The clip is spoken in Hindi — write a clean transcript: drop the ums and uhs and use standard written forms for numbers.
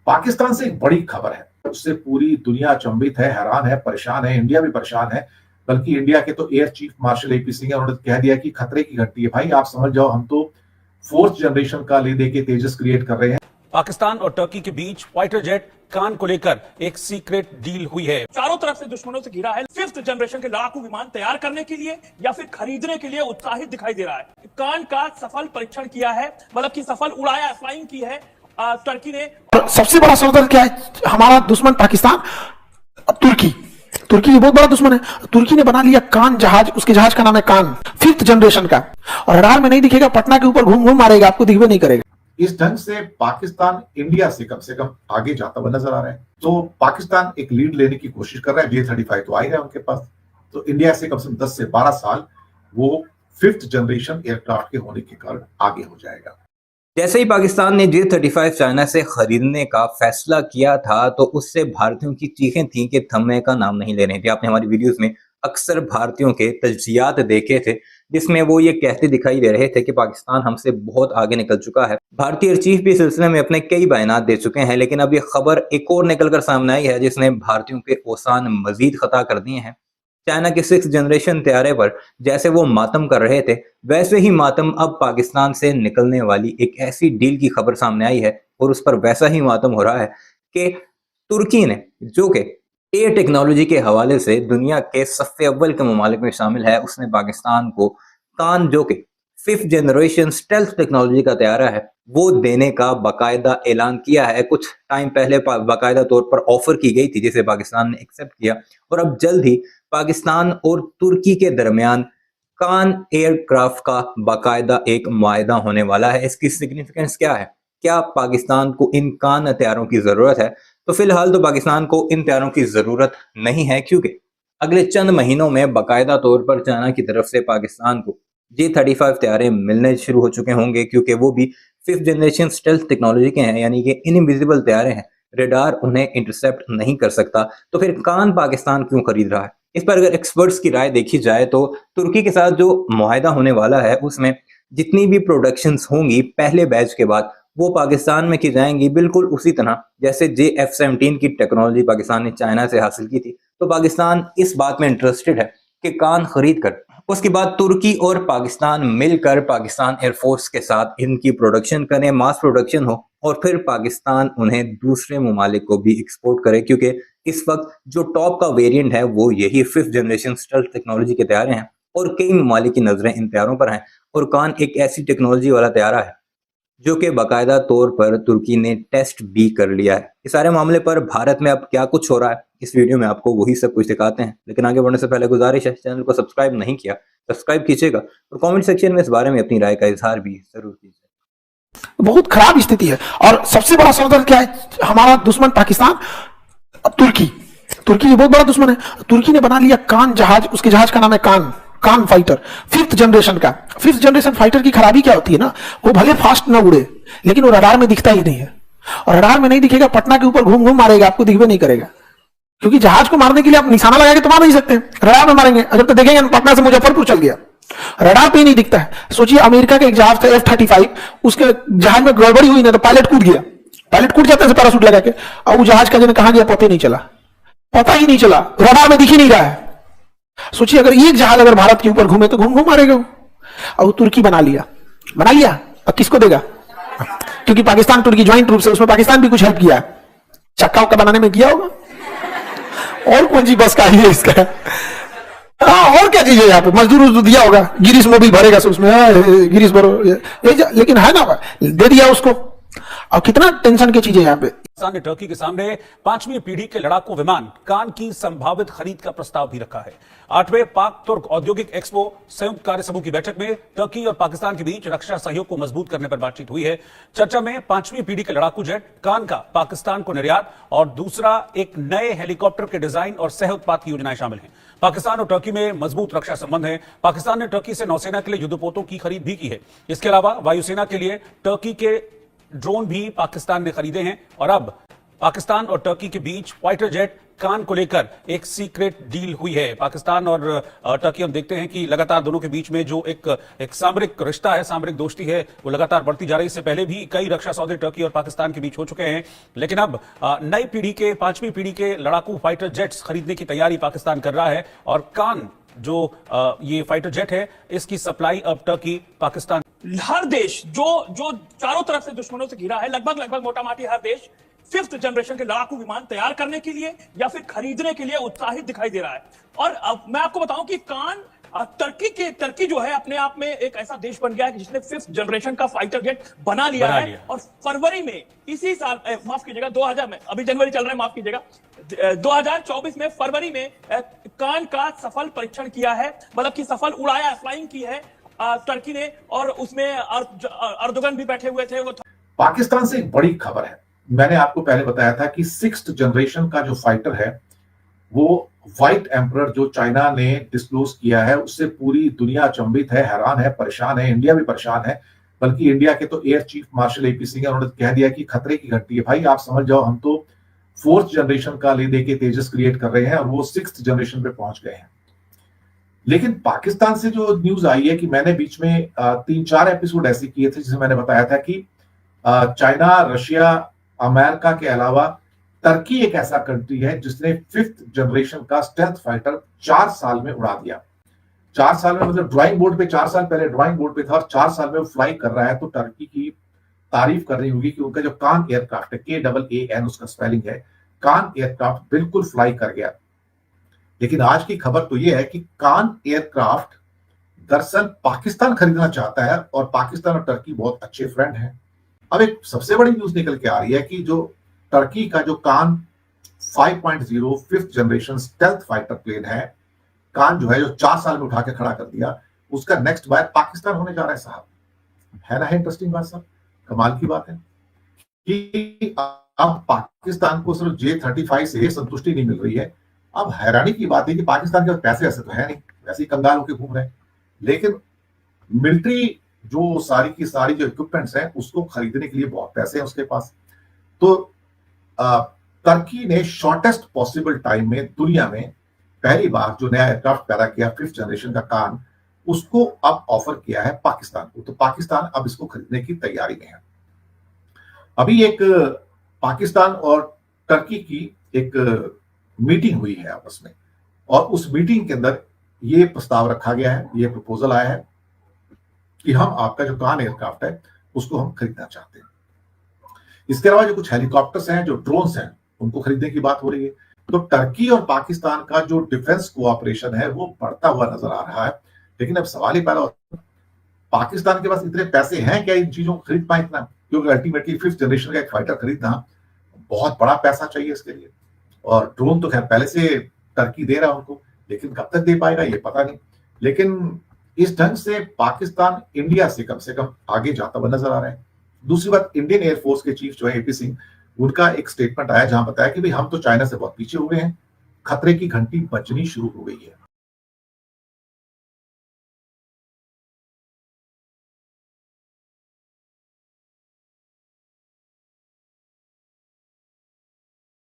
पाकिस्तान से एक बड़ी खबर है, उससे पूरी दुनिया अचंभित है, हैरान है, परेशान है, इंडिया भी परेशान है। बल्कि इंडिया के तो air chief marshal AP Singh है, उन्होंने कह दिया कि खतरे की घंटी है। भाई आप समझ जाओ, हम तो फोर्थ जनरेशन का ले दे के तेजस क्रिएट कर रहे हैं। पाकिस्तान और टर्की के बीच फाइटर जेट कान को लेकर एक सीक्रेट डील हुई है। चारों तरफ से दुश्मनों से घिरा है। फिफ्थ जनरेशन के लड़ाकू विमान तैयार करने के लिए या फिर खरीदने के लिए उत्साहित दिखाई दे रहा है। कान का सफल परीक्षण किया है, मतलब की सफल उड़ाया, फ्लाइंग की है टर्की ने। सबसे बड़ा सौदा क्या है? हमारा दुश्मन पाकिस्तान, तुर्की तुर्की बहुत बड़ा दुश्मन है। तुर्की ने बना लिया कान जहाज, उसके जहाज का नाम है कान, फिफ्थ जनरेशन का, और रडार में नहीं दिखेगा, पटना के ऊपर घूम घूम मारेगा, आपको दिखबे नहीं करेगा। इस ढंग से पाकिस्तान इंडिया से कम आगे जाता हुआ नजर आ रहा है। तो पाकिस्तान एक लीड लेने की कोशिश कर रहा है। J-35 तो आ ही रहा है उनके पास, तो इंडिया से कम 10 से 12 साल वो फिफ्थ जनरेशन एयरक्राफ्ट के होने के कारण आगे हो जाएगा। जैसे ही पाकिस्तान ने J-35 चाइना से खरीदने का फैसला किया था, तो उससे भारतीयों की चीखें थीं कि थमने का नाम नहीं ले रहे थे। आपने हमारी वीडियोस में अक्सर भारतीयों के तज्जियात देखे थे, जिसमें वो ये कहते दिखाई दे रहे थे कि पाकिस्तान हमसे बहुत आगे निकल चुका है। भारतीय एयर चीफ भी इस सिलसिले में अपने कई बयानात दे चुके हैं, लेकिन अब ये खबर एक और निकलकर सामने आई है, जिसने भारतीयों के औसान मजीद खता कर दिए हैं। चाइना के 6th जनरेशन तैयारे पर जैसे वो मातम कर रहे थे, वैसे ही मातम अब पाकिस्तान से निकलने वाली एक ऐसी डील की खबर सामने आई है, और उस पर वैसा ही मातम हो रहा है कि तुर्की ने, जो कि एयर टेक्नोलॉजी के हवाले से दुनिया के सफ़े अव्वल के ममालिक में शामिल है, उसने पाकिस्तान को कान, जो कि 5th जनरेशन स्टेल्थ टेक्नोलॉजी का तैयारा है, वो देने का बाकायदा ऐलान किया है। कुछ टाइम पहले बाकायदा तौर पर ऑफर की गई थी, जिसे पाकिस्तान ने एक्सेप्ट किया, और अब जल्द ही पाकिस्तान और तुर्की के दरमियान कान एयरक्राफ्ट का बाकायदा एक मुआहदा होने वाला है। इसकी सिग्निफिकेंस क्या है? क्या पाकिस्तान को इन कान हथियारों की जरूरत है? तो फिलहाल तो पाकिस्तान को इन हथियारों की जरूरत नहीं है, क्योंकि अगले चंद महीनों में बाकायदा तौर पर चाइना की तरफ से पाकिस्तान को J-35 तैयारे मिलने शुरू हो चुके होंगे, क्योंकि वो भी 5th जनरेशन स्टेल्थ टेक्नोलॉजी के हैं, यानी कि इनविजिबल तैयारे हैं, रेडार उन्हें इंटरसेप्ट नहीं कर सकता। तो फिर कान पाकिस्तान क्यों खरीद रहा है? इस पर अगर एक्सपर्ट्स की राय देखी जाए, तो तुर्की के साथ जो मुआहदा होने वाला है, उसमें जितनी भी प्रोडक्शंस होंगी पहले बैच के बाद, वो पाकिस्तान में की जाएंगी, बिल्कुल उसी तरह जैसे JF-17 की टेक्नोलॉजी पाकिस्तान ने चाइना से हासिल की थी। तो पाकिस्तान इस बात में इंटरेस्टेड है कि कान खरीद कर उसके बाद तुर्की और पाकिस्तान मिलकर पाकिस्तान एयरफोर्स के साथ इनकी प्रोडक्शन करें, मास प्रोडक्शन हो, और फिर पाकिस्तान उन्हें दूसरे ममालिक को भी एक्सपोर्ट करे, क्योंकि इस वक्त जो टॉप का वेरिएंट है वो यही 5th जनरेशन स्टेल्थ टेक्नोलॉजी के तैयारे हैं, और कई ममालिक की नजरें इन तैयारों पर हैं। और कान एक ऐसी टेक्नोलॉजी वाला तैयारा है जो कि बाकायदा तौर पर तुर्की ने टेस्ट भी कर लिया है। इस सारे मामले पर भारत में अब क्या कुछ हो रहा है, इस वीडियो में आपको वही सब कुछ दिखाते हैं। लेकिन आगे बढ़ने से पहले गुजारिश है, चैनल को सब्सक्राइब नहीं किया, सब्सक्राइब कीजिएगा, और कमेंट सेक्शन में इस बारे में अपनी राय का इजहार भी जरूर कीजिए। बहुत खराब स्थिति है। और सबसे बड़ा सौदा क्या है? हमारा दुश्मन पाकिस्तान, तुर्की तुर्की बहुत बड़ा दुश्मन है। तुर्की ने बना लिया कान जहाज, उसके जहाज का नाम है कान, कान फाइटर, 5th जनरेशन का। 5th जनरेशन फाइटर की खराबी क्या होती है ना, वो भले फास्ट ना उड़े, लेकिन वो रडार में दिखता ही नहीं है, और रडार में नहीं दिखेगा, पटना के ऊपर घूम घूम मारेगा, आपको दिखबे नहीं करेगा। क्योंकि जहाज को मारने के लिए आप निशाना लगा के तो मार नहीं सकते, रडार में मारेंगे। जब तो देखेंगे पटना से मुजफ्फरपुर चल गया, रडार पे ही नहीं दिखता है। सोचिए अमेरिका का एक जहाज था F-35, उसके जहाज में गड़बड़ी हुई ना, तो पायलट कूद गया, पायलट कूद जाता है पैराशूट लगा के, और वो जहाज का जन कहां गया पता ही नहीं चला, रडार में दिख ही नहीं रहा है। सोचिए अगर एक जहाज अगर भारत के ऊपर घूमे तो घूम घूम मारेगा। और तुर्की बना लिया, अब किसको देगा? क्योंकि पाकिस्तान तुर्की ज्वाइंट रूप से, उसमें पाकिस्तान भी कुछ हेल्प किया, चक्का उक्का बनाने में किया होगा, और कौन सी बस का ही है इसका। हाँ, और क्या चीज है यहाँ पे? मजदूर दिया होगा, गिरीश मोबिल भरेगा उसमें, गिरीश भरो, लेकिन है ना, दे दिया उसको। और कितना टेंशन की चीज है यहाँ पे। पाकिस्तान ने टर्की के सामने 5वीं पीढ़ी के लड़ाकू विमान कान की संभावित खरीद का प्रस्ताव भी रखा है। 8वें पाक तुर्क औद्योगिक एक्सपो संयुक्त कार्य समूह की बैठक में टर्की और पाकिस्तान के बीच रक्षा सहयोग को मजबूत करने पर बातचीत हुई है। चर्चा में 5वीं पीढ़ी के लड़ाकू जेट कान का पाकिस्तान को निर्यात, और दूसरा एक नए हेलीकॉप्टर के डिजाइन और सह उत्पाद की योजनाएं शामिल हैं। पाकिस्तान और टर्की में मजबूत रक्षा संबंध है। पाकिस्तान ने टर्की से नौसेना के लिए युद्धपोतों की खरीद भी की है। इसके अलावा वायुसेना के लिए टर्की के ड्रोन भी पाकिस्तान ने खरीदे हैं, और अब पाकिस्तान और टर्की के बीच फाइटर जेट कान को लेकर एक सीक्रेट डील हुई है। पाकिस्तान और टर्की, हम देखते हैं कि लगातार दोनों के बीच में जो एक सामरिक रिश्ता है, सामरिक दोस्ती है, वो लगातार बढ़ती जा रही है। इससे पहले भी कई रक्षा सौदे टर्की और पाकिस्तान के बीच हो चुके हैं, लेकिन अब नई पीढ़ी के 5वीं पीढ़ी के लड़ाकू फाइटर जेट्स खरीदने की तैयारी पाकिस्तान कर रहा है और कान जो ये फाइटर जेट है, इसकी सप्लाई अब टर्की पाकिस्तान हर देश जो चारों तरफ से दुश्मनों से घिरा है, लगभग मोटा माटी हर देश 5th जनरेशन के लड़ाकू विमान तैयार करने के लिए या फिर खरीदने के लिए उत्साहित दिखाई दे रहा है। और अब मैं आपको बताऊं कि कान टर्की जो है अपने आप में एक ऐसा देश बन गया है कि जिसने 5th जनरेशन का फाइटर जेट बना लिया है। और फरवरी में इसी साल, माफ कीजिएगा 2000 में, अभी जनवरी चल रहा है, माफ कीजिएगा 2024 में फरवरी में कान का सफल परीक्षण किया है, मतलब कि सफल उड़ाया, फ्लाइंग की है टर्की ने। और उसमें अर्दोगन भी बैठे हुए थे। वो पाकिस्तान से एक बड़ी खबर है। मैंने आपको पहले बताया था कि 6th जनरेशन का जो फाइटर है वो व्हाइट एम्परर जो चाइना ने डिस्क्लोज किया है, उससे पूरी दुनिया अचंभित है, हैरान है, परेशान है। इंडिया भी परेशान है, बल्कि इंडिया के तो air chief marshal AP Singh, उन्होंने कह दिया कि खतरे की घंटी है भाई, आप समझ जाओ, हम तो 4th जनरेशन का ले दे के तेजस क्रिएट कर रहे हैं और वो 6th जनरेशन पे पहुंच गए हैं। लेकिन पाकिस्तान से जो न्यूज आई है कि मैंने बीच में 3-4 एपिसोड ऐसे किए थे जिसमें मैंने बताया था कि चाइना, रशिया, अमेरिका के अलावा टर्की एक ऐसा कंट्री है जिसने 5th जनरेशन का स्टेल्थ फाइटर 4 साल में उड़ा दिया। 4 साल में, मतलब ड्राइंग बोर्ड पे 4 साल पहले ड्राइंग बोर्ड पे था और 4 साल में वो फ्लाई कर रहा है। तो टर्की की तारीफ कर रही होगी कि उनका जो कान एयरक्राफ्ट है, KAAN उसका स्पेलिंग है, कान एयरक्राफ्ट बिल्कुल फ्लाई कर गया। लेकिन आज की खबर तो ये है कि कान एयरक्राफ्ट दरअसल पाकिस्तान खरीदना चाहता है और पाकिस्तान और टर्की बहुत अच्छे फ्रेंड हैं। अब एक सबसे बड़ी न्यूज निकल के आ रही है कि जो टर्की का जो Kaan 5.0 5th generation stealth fighter plane है, कान जो है, जो 4 साल में उठा के खड़ा कर दिया, उसका नेक्स्ट बायर पाकिस्तान होने जा रहा है। साहब, है ना इंटरेस्टिंग बात साहब, कमाल की बात है कि अब पाकिस्तान को सिर्फ J-35 से संतुष्टि नहीं मिल रही है। अब हैरानी की बात है कि पाकिस्तान के पास पैसे ऐसे तो है नहीं, वैसे ही कंगाल होकर घूम रहे हैं, लेकिन मिलिट्री जो सारी की सारी जो इक्विपमेंट्स हैं उसको खरीदने के लिए बहुत पैसे हैं उसके पास। तो टर्की ने शॉर्टेस्ट पॉसिबल टाइम में दुनिया में पहली बार जो नया एयरक्राफ्ट पैदा किया 5th जनरेशन का कान, उसको अब ऑफर किया है पाकिस्तान को। तो पाकिस्तान अब इसको खरीदने की तैयारी में है। अभी एक पाकिस्तान और टर्की की एक मीटिंग हुई है आपस में, और उस मीटिंग के अंदर ये प्रस्ताव रखा गया है, ये प्रपोजल आया है कि हम आपका जो कान एयरक्राफ्ट है उसको हम खरीदना चाहते हैं। इसके अलावा जो कुछ हेलीकॉप्टर्स हैं, जो ड्रोन्स हैं, उनको खरीदने की बात हो रही है। तो टर्की और पाकिस्तान का जो डिफेंस कोऑपरेशन है वो बढ़ता हुआ नजर आ रहा है। लेकिन अब सवाल ही पैदा होता है, पाकिस्तान के पास इतने पैसे हैं क्या इन चीजों को खरीद पाए इतना? क्योंकि अल्टीमेटली 5th जनरेशन का एक फाइटर खरीदना बहुत बड़ा पैसा चाहिए इसके लिए। और ड्रोन तो खैर पहले से टर्की दे रहा है उनको, लेकिन कब तक दे पाएगा ये पता नहीं। लेकिन इस ढंग से पाकिस्तान इंडिया से कम आगे जाता हुआ नजर आ रहा है। दूसरी बात, इंडियन एयरफोर्स के चीफ जो है एपी सिंह, उनका एक स्टेटमेंट आया जहां बताया कि भाई हम तो चाइना से बहुत पीछे हो गए हैं, खतरे की घंटी बजनी शुरू हो गई है।